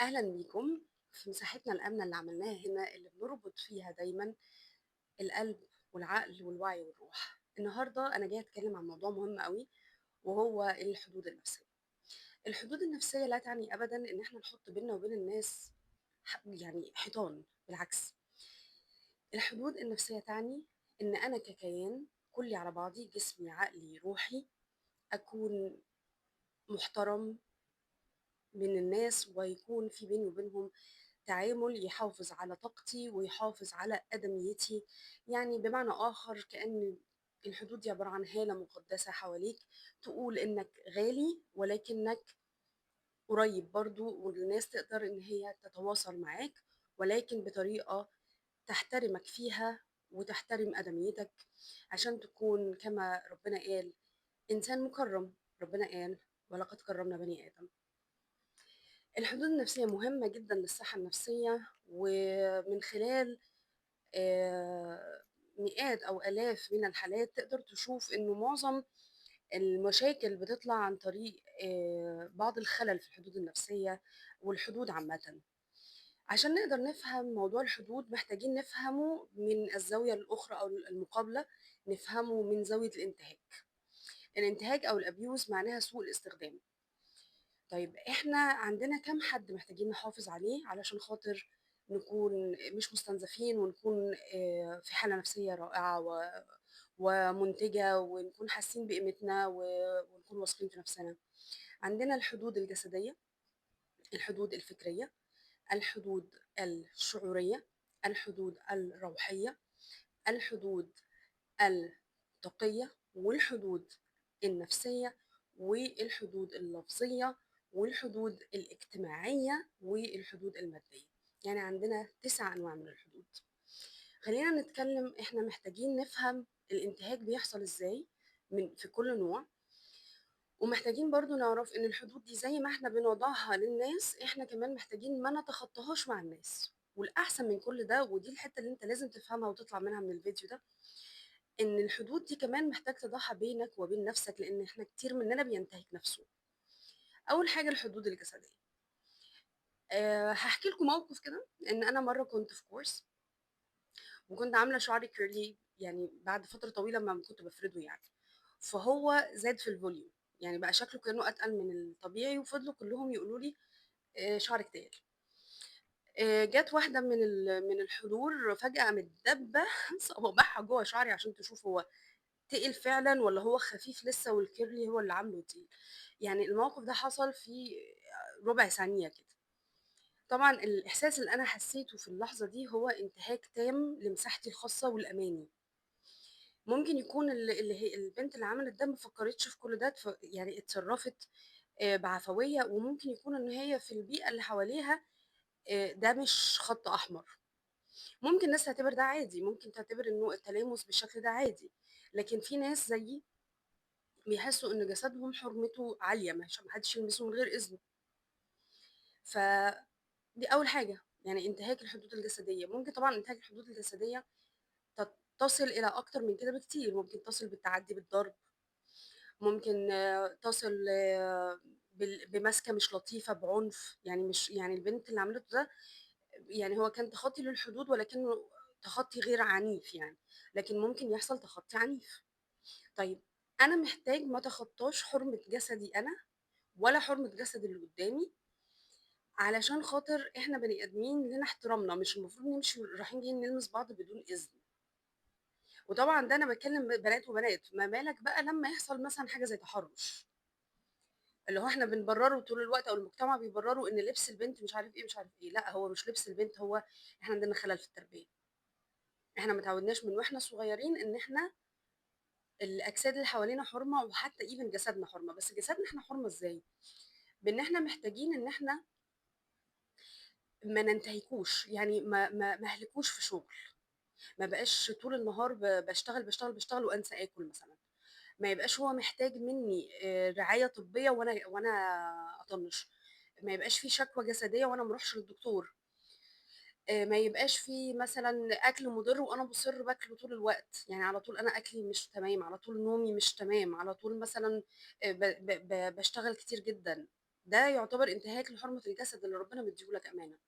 أهلا بيكم في مساحتنا الآمنة اللي عملناها هنا اللي بنربط فيها دايما القلب والعقل والوعي والروح. النهاردة أنا جاية أتكلم عن موضوع مهم قوي، وهو الحدود النفسية. الحدود النفسية لا تعني أبدا إن احنا نحط بيننا وبين الناس يعني حيطان، بالعكس. الحدود النفسية تعني إن أنا ككيان كلي على بعضي، جسمي عقلي روحي، أكون محترم من الناس، ويكون في بيني وبينهم تعامل يحافظ على طاقتي ويحافظ على أدميتي. يعني بمعنى آخر كأن الحدود دي عبارة عن هالة مقدسة حواليك، تقول إنك غالي ولكنك قريب برضو، والناس تقدر إن هي تتواصل معاك، ولكن بطريقة تحترمك فيها وتحترم أدميتك، عشان تكون كما ربنا قال إنسان مكرم. ربنا قال ولقد كرمنا بني آدم. الحدود النفسية مهمة جدا للصحة النفسية، ومن خلال مئات أو آلاف من الحالات تقدر تشوف إنه معظم المشاكل بتطلع عن طريق بعض الخلل في الحدود النفسية والحدود عامة. عشان نقدر نفهم موضوع الحدود محتاجين نفهمه من الزاوية الأخرى أو المقابلة، نفهمه من زاوية الانتهاك. الانتهاك أو الأبيوز معناها سوء الاستخدام. طيب إحنا عندنا كام حد محتاجين نحافظ عليه علشان خاطر نكون مش مستنزفين، ونكون في حالة نفسية رائعة ومنتجة، ونكون حاسين بقيمتنا ونكون واثقين في نفسنا. عندنا الحدود الجسدية، الحدود الفكرية، الحدود الشعورية، الحدود الروحية، الحدود الطاقية، والحدود النفسية، والحدود اللفظية، والحدود الاجتماعية، والحدود المادية. يعني عندنا 9 أنواع من الحدود. خلينا نتكلم، احنا محتاجين نفهم الانتهاك بيحصل ازاي في كل نوع، ومحتاجين برضو نعرف ان الحدود دي زي ما احنا بنوضعها للناس، احنا كمان محتاجين ما نتخطاهاش مع الناس. والأحسن من كل ده، ودي الحتة اللي انت لازم تفهمها وتطلع منها من الفيديو ده، إن الحدود دي كمان محتاج تضعها بينك وبين نفسك، لأن إحنا كتير مننا بينتهك نفسه. أول حاجة الحدود الجسدية. هحكي لكم موقف كده، إن أنا مرة كنت في كورس، وكنت عاملة شعري كيرلي، يعني بعد فترة طويلة ما كنت بفرده يعني، فهو زاد في الفوليوم، يعني بقى شكله كأنه أتقل من الطبيعي، وفضلوا كلهم يقولوا لي شعرك تقل. جت واحدة من الحضور فجأة قامت دبة صوابعها جوه شعري عشان تشوف هو تقل فعلا ولا هو خفيف لسه، والكيرلي هو اللي عامله تقيل. يعني الموقف ده حصل في ربع ثانية كده. طبعا الإحساس اللي أنا حسيته في اللحظة دي هو انتهاك تام لمساحتي الخاصة والأماني. ممكن يكون اللي هي البنت اللي عملت ده ما فكرتش في كل ده، يعني اتصرفت بعفوية، وممكن يكون إن هي في البيئة اللي حواليها ده مش خط أحمر. ممكن ناس تعتبر ده عادي، ممكن تعتبر إنه التلامس بالشكل ده عادي، لكن في ناس زيي بيحسوا إن جسدهم حرمته عالية، مش محدش يلمسه من غير إذنه. فدي أول حاجة، يعني انتهاك الحدود الجسدية. ممكن طبعا انتهاك الحدود الجسدية تصل إلى أكتر من كده بكتير. ممكن تصل بالتعدي بالضرب، ممكن تصل بمسكة مش لطيفة، بعنف. يعني مش يعني البنت اللي عملته ده، يعني هو كان تخطي للحدود ولكنه تخطي غير عنيف يعني، لكن ممكن يحصل تخطي عنيف. طيب أنا محتاج ما تخطاش حرمة جسدي أنا ولا حرمة جسد اللي قدامي، علشان خاطر إحنا بني آدمين لنا احترامنا، مش المفروض نمشي رايحين جايين نلمس بعض بدون إذن. وطبعا ده أنا بتكلم بنات وبنات، ما بالك بقى لما يحصل مثلا حاجة زي تحرش، اللي هو احنا بنبرره طول الوقت، او المجتمع بيبرره ان لبس البنت مش عارف ايه مش عارف ايه. لا، هو مش لبس البنت، هو احنا عندنا خلل في التربيه. احنا ما تعودناش من واحنا صغيرين ان احنا الاجساد اللي حوالينا حرمه، وحتى ايفن جسدنا حرمه. بس جسدنا احنا حرمه ازاي؟ بان احنا محتاجين ان احنا ما ننتهكوش، يعني ما اهلكوش في شغل. ما بقاش طول النهار بشتغل بشتغل بشتغل وانسى اكل مثلا. ما يبقاش هو محتاج مني رعايه طبيه وانا اطنش. ما يبقاش في شكوى جسديه وانا ما اروحش للدكتور. ما يبقاش في مثلا اكل مضر وانا مصر باكله طول الوقت، يعني على طول انا اكلي مش تمام، على طول نومي مش تمام، على طول مثلا بشتغل كتير جدا. ده يعتبر انتهاك لحرمة الجسد اللي ربنا مديه لك أمانة.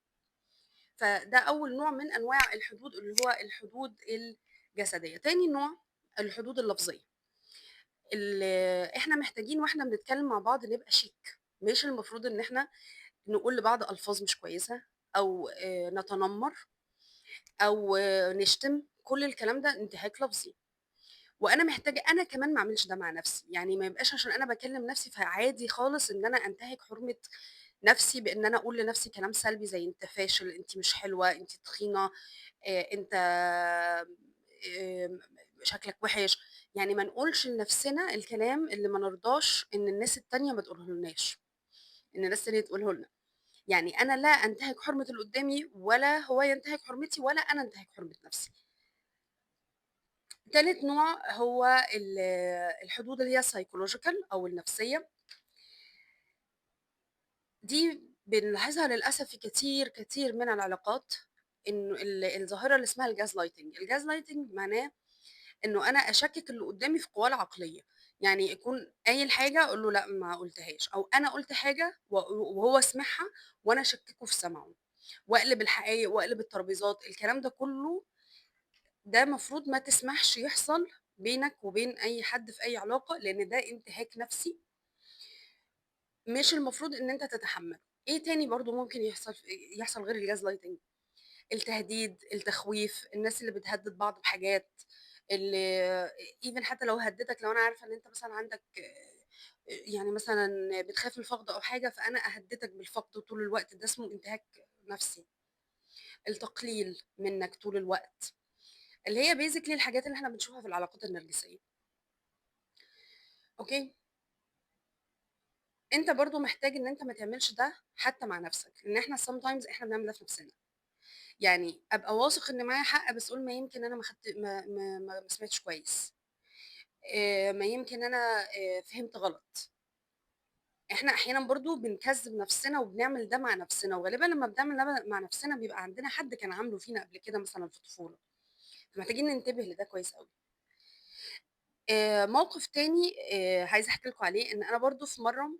فده أول نوع من أنواع الحدود اللي هو الحدود الجسدية. تاني نوع الحدود اللفظية. إحنا محتاجين وإحنا بنتكلم مع بعض نبقى شيك، مش المفروض إن إحنا نقول لبعض ألفاظ مش كويسة، أو نتنمر، أو نشتم. كل الكلام ده انتهاك لفظي، وأنا محتاجة أنا كمان ما أعملش ده مع نفسي. يعني ما يبقاش عشان أنا باكلم نفسي فعادي خالص إن أنا أنتهك حرمة نفسي بإن أنا أقول لنفسي كلام سلبي زي أنت فاشل، أنتِ مش حلوة، أنتِ تخينة، أنت شكلك وِحِش. يعني ما نقولش لنفسنا الكلام اللي ما نرضاش إن الناس التانية ما تقولهولناش، إن الناس التانية تقوله لنا. يعني أنا لا أنتهك حرمة اللي قدامي، ولا هو ينتهك حرمتي، ولا أنا أنتهك حرمة نفسي. تالت نوع هو الحدود اللي هي الpsychological أو النفسية. دي بنلاحظها للأسف في كتير من العلاقات، إنه الظاهرة اللي اسمها الgaslighting. الgaslighting معناه إنه أنا أشكِّك اللي قدّامي في قواه العقلية. يعني يكون قايل حاجة أقول له لأ ما قُلتهاش، أو أنا قُلت حاجة وهو سمعها وأنا أشكِّكه في سمعه، وأقلب الحقايق وأقلب الترابيزات. الكلام ده كُلّه ده مفروض ما تسمحش يحصل بينك وبين أي حد في أي علاقة، لإن ده انتهاك نفسي مش المفروض إن أنت تتحمّله. إيه تاني برضه ممكن يحصل غير الgaslighting؟ التهديد، التخويف، الناس اللي بتهدد بعض بحاجات، اللي even حتى لو هددتك، لو أنا عارفة إن أنت مثلًا عندك يعني مثلًا بتخاف من الفقد أو حاجة، فأنا أهددك بالفقد طول الوقت، ده اسمه انتهاك نفسي. التقليل منك طول الوقت، اللي هي basically الحاجات اللي إحنا بنشوفها في العلاقات النرجسية. أوكي؟ أنت برضه محتاج إن أنت ما تعملش ده حتى مع نفسك، لإن إحنا sometimes إحنا بنعمل ده في نفسنا. يعني أبقى واثق إن معايا حق، بس أقول ما يمكن أنا ما خدت ما سمعتش كويس، ما يمكن أنا فهمت غلط. إحنا أحيانًا برضه بنكذّب نفسنا وبنعمل ده مع نفسنا، وغالبًا لمّا بنعمل ده مع نفسنا بيبقى عندنا حد كان عامله فينا قبل كده مثلًا في الطفولة، فمحتاجين ننتبه لده كويس أوي. موقف تاني عايزة أحكي لكم عليه، إن أنا برضه في مرّة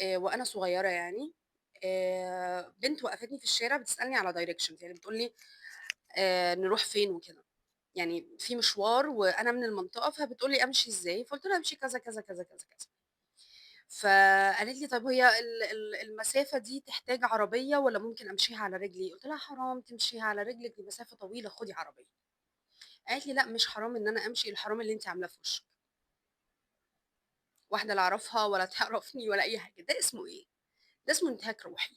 وأنا صغيرة يعني، بنت وقفتني في الشارع بتسألني على directions، يعني بتقول لي نروح فين وكده. يعني في مشوار وأنا من المنطقة، فبتقول لي أمشي إزاي، فقُلت لها امشي كذا، كذا، كذا، كذا، كذا. فقالت لي: "طب هي المسافة دي تحتاج عربية والّا ممكن أمشيها على رجلي؟" قُلت لها: "حرام تمشيها على رجلِك، دي مسافة طويلة، خدي عربية." قالت لي: "لأ مش حرام إن أنا أمشي، الحرام اللي أنتِ عاملاه في وشِّك." واحدة لا أعرفها ولا تعرفني ولا أي حاجة، ده اسمه إيه؟ ده اسمه انتهاك روحي.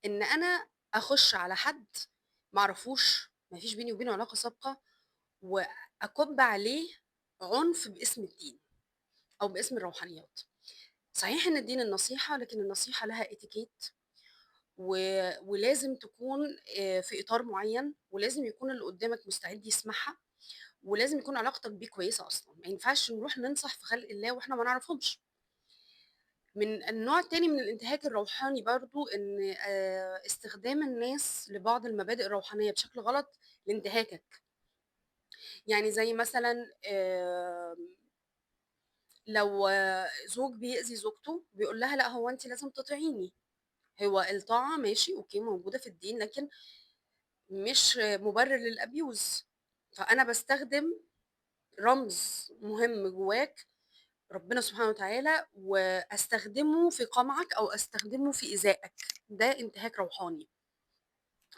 إن أنا أخُش على حد ما أعرفوش، ما فيش بيني وبينه علاقة سابقة، وأكُب عليه عنف باسم الدين أو باسم الروحانيات. صحيح إن الدين النصيحة، لكن النصيحة لها etiquette، و ولازم تكون في إطار معيّن، ولازم يكون اللي قدّامك مستعد يسمعها، ولازم يكون علاقتك بيه كويسة أصلًا. ما ينفعش نروح ننصح في خلق الله وإحنا ما نعرفهمش. من النوع التاني من الانتهاك الروحاني برضه إن استخدام الناس لبعض المبادئ الروحانية بشكل غلط لانتهاكك. يعني زي مثلًا لو زوج بيأذي زوجته بيقول لها لأ هو أنتِ لازم تطيعيني. هو الطاعة ماشي أوكي موجودة في الدين، لكن مش مبرر للabuse. فأنا باستخدم رمز مهم جواك ربنا سبحانه وتعالى، وأستخدمه في قمعك أو أستخدمه في إيذائك. ده انتهاك روحاني،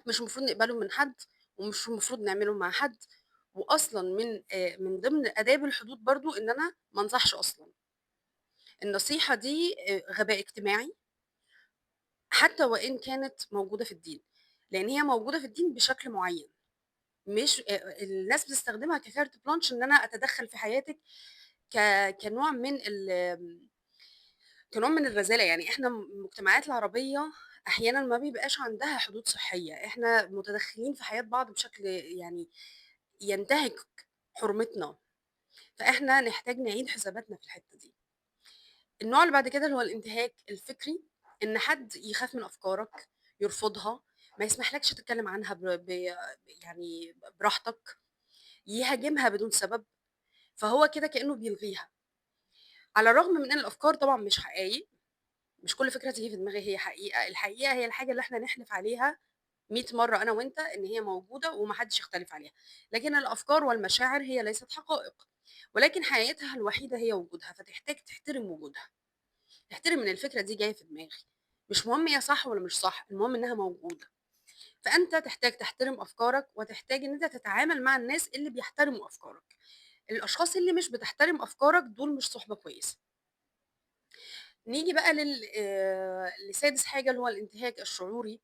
مش المفروض نقبله من حد، ومش المفروض نعمله مع حد. وأصلًا من ضمن آداب الحدود برضه إن أنا ما انصحش أصلًا. النصيحة دي غباء اجتماعي، حتى وإن كانت موجودة في الدين، لإن هي موجودة في الدين بشكل معيّن. مش الناس بتستخدمها كcarte blanche إن أنا أتدخّل في حياتِك ك كنوع من كنوع من الرذالة. يعني إحنا المجتمعات العربية أحيانًا ما بيبقاش عندها حدود صحية، إحنا متدخّلين في حياة بعض بشكل يعني ينتهك حرمتنا، فإحنا نحتاج نعيد حساباتنا في الحتّة دي. النوع اللي بعد كده اللي هو الانتهاك الفكري، إن حد يخاف من أفكارك، يرفضها، ما يسمحلكش تتكلم عنها يعني براحتك، يهاجمها بدون سبب، فهو كده كأنه بيلغيها. على الرغم من إن الأفكار طبعًا مش حقايق، مش كل فكرة تيجي في دماغي هي حقيقة، الحقيقة هي الحاجة اللي إحنا نحلف عليها 100 مرّة أنا وأنت إن هي موجودة وما حدش يختلف عليها، لكن الأفكار والمشاعر هي ليست حقائق، ولكن حقيقتها الوحيدة هي وجودها، فتحتاج تحترم وجودها، تحترم إن الفكرة دي جاية في دماغي، مش مهم هي صح والّا مش صح، المهم إنها موجودة. فأنت تحتاج تحترم أفكارك، وتحتاج إن أنت تتعامل مع الناس اللي بيحترموا أفكارك. الأشخاص اللي مش بتحترم أفكارك دول مش صُحبة كويسة. نيجي بقى لسادس حاجة اللي هو الانتهاك الشعوري،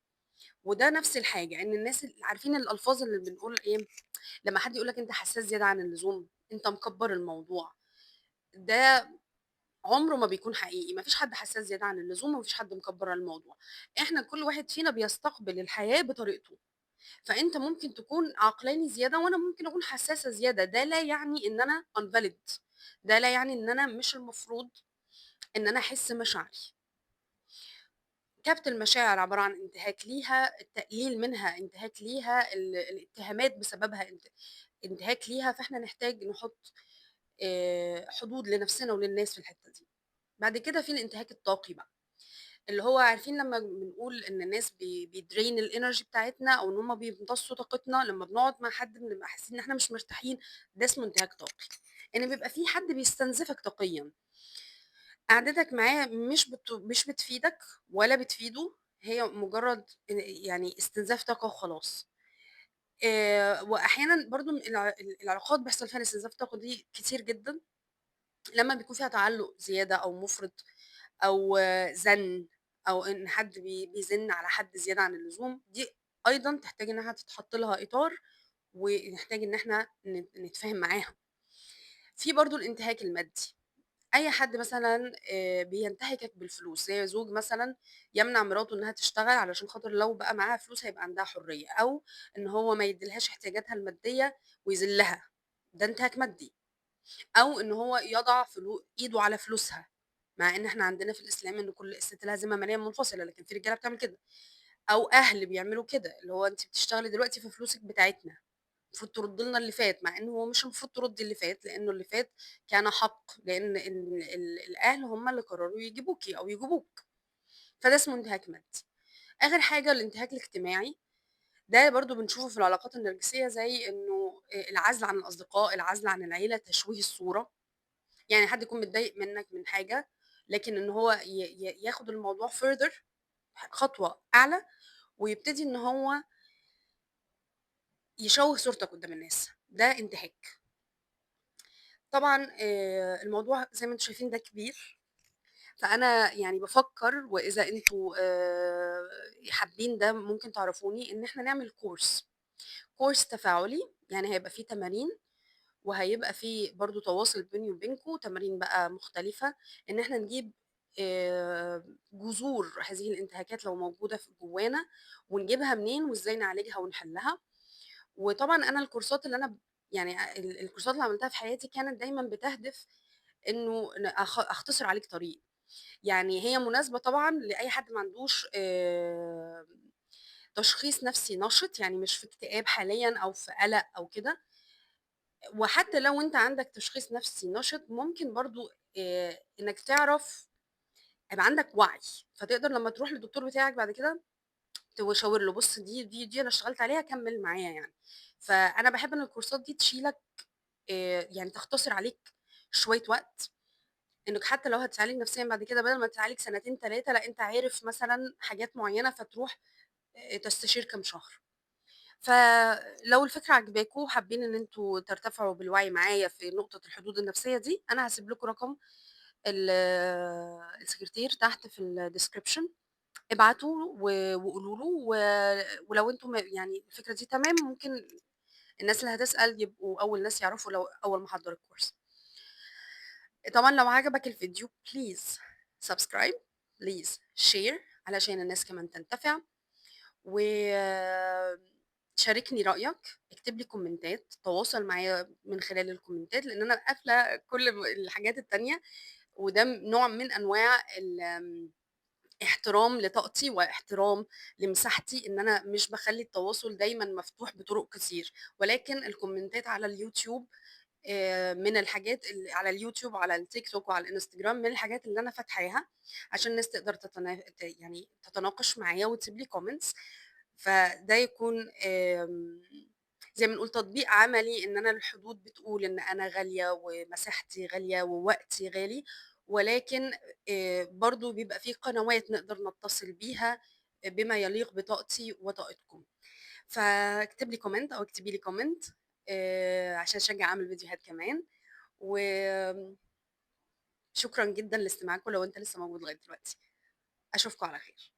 وده نفس الحاجة، إن الناس عارفين الألفاظ اللي بنقول إيه، لمّا حد يقول لك أنت حساس زيادة عن اللزوم، أنت مكبّر الموضوع، ده عمره ما بيكون حقيقي، ما فيش حد حساس زيادة عن اللزوم، وما فيش حد مكبّر الموضوع. إحنا كل واحد فينا بيستقبل الحياة بطريقته. فأنت ممكن تكون عقلاني زيادة وأنا ممكن أكون حساسة زيادة، ده لا يعني إن أنا unvalid، ده لا يعني إن أنا مش المفروض إن أنا أحس مشاعري. كبت المشاعر عبارة عن انتهاك ليها، التقليل منها انتهاك ليها، الاتهامات بسببها انتهاك ليها، فإحنا نحتاج نحط حدود لنفسنا وللناس في الحتة دي. بعد كده في الانتهاك الطاقي بقى. اللي هو عارفين لمّا بنقول إن الناس بيdrain الenergy بتاعتنا أو إن هُم بيمتصوا طاقتنا، لمّا بنقعد مع حد بنبقى حاسين إن إحنا مش مرتاحين، ده اسمه انتهاك طاقي. إن بيبقى في حد بيستنزفك طاقيًا، قعدتك معاه مش بتفيدك ولا بتفيده، هي مجرد يعني استنزاف طاقة وخلاص. وأحيانًا برضه العلاقات بيحصل فيها الاستنزاف الطاقة دي كتير جدًا، لمّا بيكون فيها تعلُّق زيادة أو مُفرط أو زَنّ أو إن حد بيزِن على حد زيادة عن اللزوم، دي أيضًا تحتاج إنها تتحط لها إطار، ونحتاج إن إحنا نتفاهم معاها. في برضه الانتهاك المادي، أي حد مثلًا بينتهكك بالفلوس، زي زوج مثلًا يمنع مراته إنها تشتغل علشان خاطر لو بقى معاها فلوس هيبقى عندها حرية، أو إن هو ما يدّيلهاش احتياجاتها المادية ويذلّها، ده انتهاك مادي. أو إن هو يضع إيده على فلوسها، مع إن إحنا عندنا في الإسلام إن كل ست لها ذمة مالية منفصلة، لكن في رجالة بتعمل كده، أو أهل بيعملوا كده، اللي هو أنتِ بتشتغلي دلوقتي ففلوسِك بتاعتنا، المفروض تردي لنا اللي فات، مع إن هو مش المفروض تردي اللي فات، لإنه اللي فات كان حق، لإن الأهل هم اللي قرروا يجيبوكِ أو يجيبوك، فده اسمه انتهاك مادي. آخر حاجة الانتهاك الاجتماعي، ده برضه بنشوفه في العلاقات النرجسية زي إنه العزل عن الأصدقاء، العزل عن العيلة، تشويه الصورة. يعني حد يكون متضايق منك من حاجة، لكن إن هو ياخد الموضوع further خطوة أعلى، ويبتدي إن هو يشوه صورتك قدّام الناس، ده انتهاك. طبعًا الموضوع زي ما أنتم شايفين ده كبير، فأنا يعني بافكّر وإذا أنتم حابين ده ممكن تعرفوني إن إحنا نعمل course تفاعلي، يعني هيبقى فيه تمارين وهيبقى في برضه تواصل بيني وبينكم، تمارين بقى مختلفة، إن إحنا نجيب جذور هذه الانتهاكات لو موجودة جوانا، ونجيبها منين وإزاي نعالجها ونحلها. وطبعًا أنا الكورسات اللي أنا يعني الكورسات اللي عملتها في حياتي كانت دايمًا بتهدف إنه أختصر عليك طريق، يعني هي مناسبة طبعًا لأي حد ما عندوش تشخيص نفسي نشِط، يعني مش في اكتئاب حاليًا أو في قلق أو كده. وحتى لو أنت عندك تشخيص نفسي نشِط، ممكن برضه إنّك تعرف يبقى عندك وعي، فتقدر لمّا تروح للدكتور بتاعك بعد كده تشاور له بُص دي أنا اشتغلت عليها كمّل معايا يعني. فأنا باحب إن الكورسات دي تشيلك يعني تختصر عليك شوية وقت، إنّك حتى لو هتتعالج نفسيًا بعد كده بدل ما تتعالج سنتين 3 لأ أنت عارف مثلًا حاجات معيّنة فتروح تستشير كام شهر. فلو الفكرة عاجباكم وحابين إن أنتم ترتفعوا بالوعي معايا في نقطة الحدود النفسية دي، أنا هاسيب لكم رقم ال السكرتير تحت في الdescription، ابعتوا له وقولوا له ولو أنتم يعني الفكرة دي تمام، ممكن الناس اللي هتسأل يبقوا أول ناس يعرفوا لو أول ما أحضّر الcourse. طبعًا لو عجبك الفيديو please subscribe، please share علشان الناس كمان تنتفع. وشاركني رأيك، اكتب لي كومنتات، تواصل معايا من خلال الكومنتات، لإن أنا قافلة كل الحاجات التانية، وده نوع من أنواع احترام لطاقتي واحترام لمساحتي، إن أنا مش باخلّي التواصل دايمًا مفتوح بطرق كتير، ولكن الكومنتات على اليوتيوب من الحاجات على اليوتيوب وعلى التيك توك وعلى الانستجرام، من الحاجات اللي أنا فاتحاها عشان الناس تقدر يعني تتناقش معايا وتسيب لي comments. فده يكون زي ما نقول تطبيق عملي، إن أنا الحدود بتقول إن أنا غالية ومساحتي غالية ووقتي غالي، ولكن برضه بيبقى في قنوات نقدر نتصل بيها بما يليق بطاقتي وطاقتكم. فاكتب لي comment أو اكتبي لي comment عشان أشجّع أعمل فيديوهات كمان. وشكرًا جدًا لاستماعكم لو أنت لسه موجود لغاية دلوقتي. أشوفكم على خير.